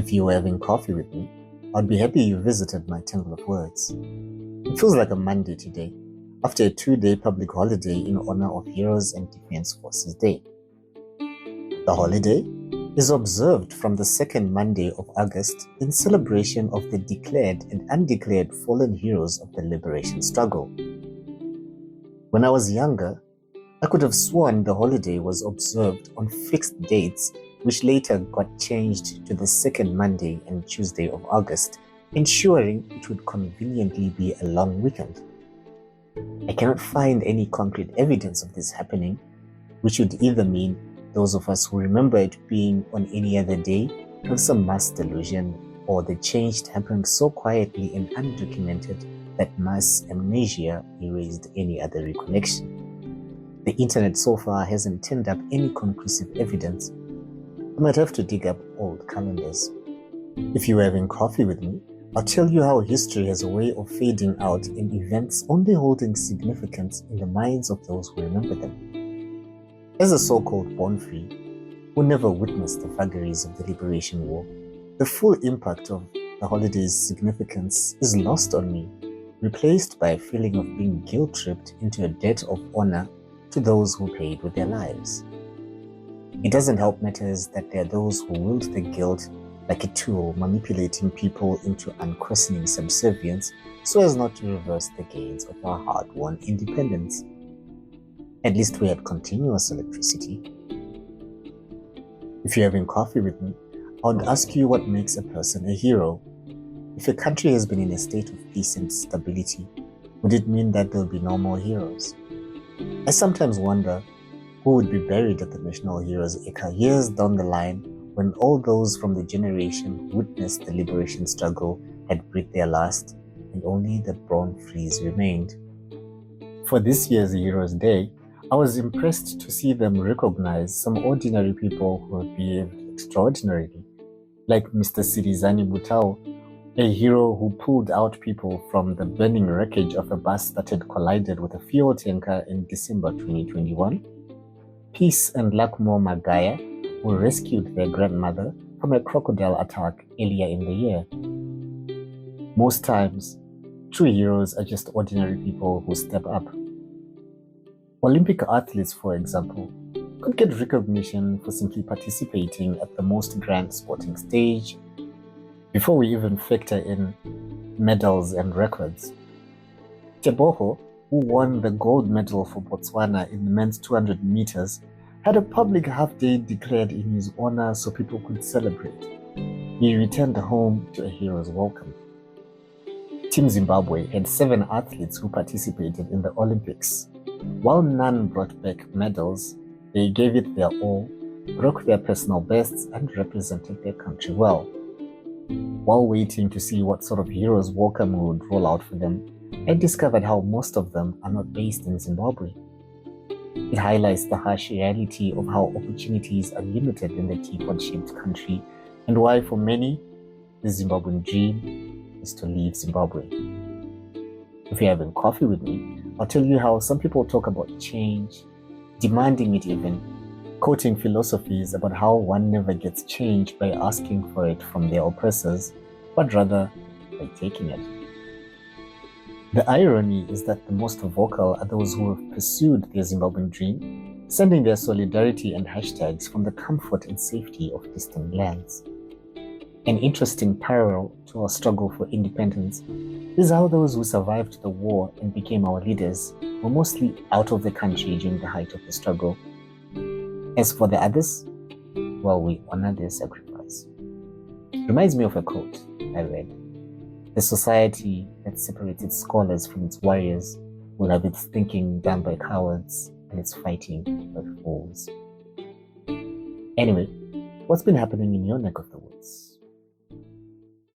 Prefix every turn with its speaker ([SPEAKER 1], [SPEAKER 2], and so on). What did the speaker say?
[SPEAKER 1] If you were having coffee with me, I'd be happy you visited my Tangle of Words. It feels like a Monday today, after a 2-day public holiday in honor of Heroes and Defense Forces Day. The holiday is observed from the second Monday of August in celebration of the declared and undeclared fallen heroes of the liberation struggle. When I was younger, I could have sworn the holiday was observed on fixed dates, which later got changed to the second Monday and Tuesday of August, ensuring it would conveniently be a long weekend. I cannot find any concrete evidence of this happening, which would either mean those of us who remember it being on any other day have some mass delusion, or the change happened so quietly and undocumented that mass amnesia erased any other recollection. The internet so far hasn't turned up any conclusive evidence. I might have to dig up old calendars. If you were having coffee with me, I'll tell you how history has a way of fading out in events only holding significance in the minds of those who remember them. As a so-called born free, who never witnessed the vagaries of the Liberation War, the full impact of the holiday's significance is lost on me, replaced by a feeling of being guilt-tripped into a debt of honor to those who paid with their lives. It doesn't help matters that there are those who wield the guilt like a tool, manipulating people into unquestioning subservience so as not to reverse the gains of our hard-won independence. At least we had continuous electricity. If you're having coffee with me, I would ask you what makes a person a hero. If a country has been in a state of peace and stability, would it mean that there will be no more heroes? I sometimes wonder who would be buried at the National Heroes Acre years down the line when all those from the generation who witnessed the liberation struggle had breathed their last and only the born frees remained. For this year's Heroes Day, I was impressed to see them recognize some ordinary people who have behaved extraordinarily, like Mr. Sirizani Butao, a hero who pulled out people from the burning wreckage of a bus that had collided with a fuel tanker in December 2021. Peace and Lakmo Magaya, who rescued their grandmother from a crocodile attack earlier in the year. Most times, true heroes are just ordinary people who step up. Olympic athletes, for example, could get recognition for simply participating at the most grand sporting stage, before we even factor in medals and records. Teboho, who won the gold medal for Botswana in the men's 200 meters, had a public half-day declared in his honor so people could celebrate. He returned home to a hero's welcome. Team Zimbabwe had 7 athletes who participated in the Olympics. While none brought back medals, they gave it their all, broke their personal bests, and represented their country well. While waiting to see what sort of hero's welcome would roll out for them, I discovered how most of them are not based in Zimbabwe. It highlights the harsh reality of how opportunities are limited in the teapot-shaped country, and why for many, the Zimbabwean dream is to leave Zimbabwe. If you're having coffee with me, I'll tell you how some people talk about change, demanding it even, quoting philosophies about how one never gets change by asking for it from their oppressors, but rather by taking it. The irony is that the most vocal are those who have pursued their Zimbabwean dream, sending their solidarity and hashtags from the comfort and safety of distant lands. An interesting parallel to our struggle for independence is how those who survived the war and became our leaders were mostly out of the country during the height of the struggle. As for the others, well, we honor their sacrifice. Reminds me of a quote I read. The society that separates its scholars from its warriors will have its thinking done by cowards and its fighting by fools. Anyway, what's been happening in your neck of the woods?